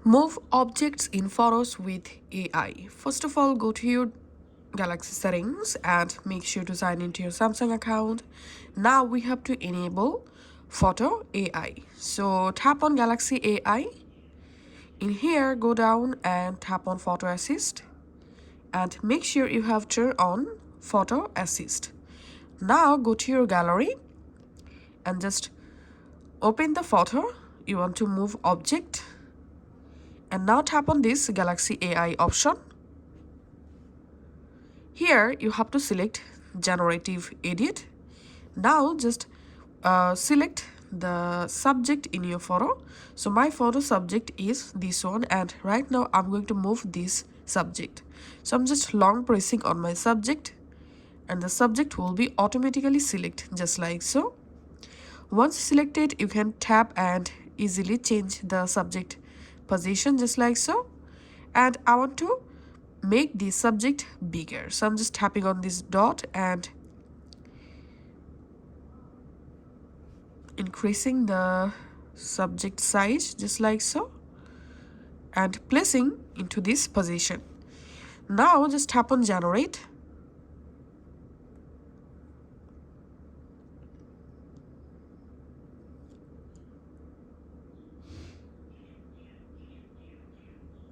Move objects in photos with AI. First of all, go to your Galaxy settings and make sure to sign into your Samsung account. Now we have to enable Photo AI. So tap on Galaxy AI. In here, go down and tap on Photo Assist. And make sure you have turned on Photo Assist. Now go to your gallery and just open the photo you want to move object. And now tap on this Galaxy AI option. Here you have to select generative edit. Now just select the subject in your photo. So my photo subject is this one, and right now I'm going to move this subject. So I'm just long pressing on my subject and the subject will be automatically select just like so. Once selected, you can tap and easily change the subject position just like so. And I want to make the subject bigger, so I'm just tapping on this dot and increasing the subject size just like so and placing into this position. Now just tap on generate.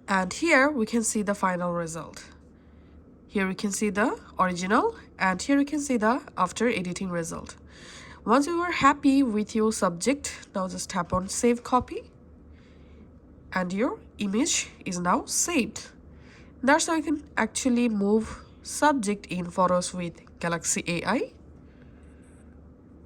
And here we can see the final result. Here we can see the original and here you can see the after editing result. Once you are happy with your subject, now just tap on save copy and your image is now saved. That's how you can actually move subject in photos with Galaxy AI.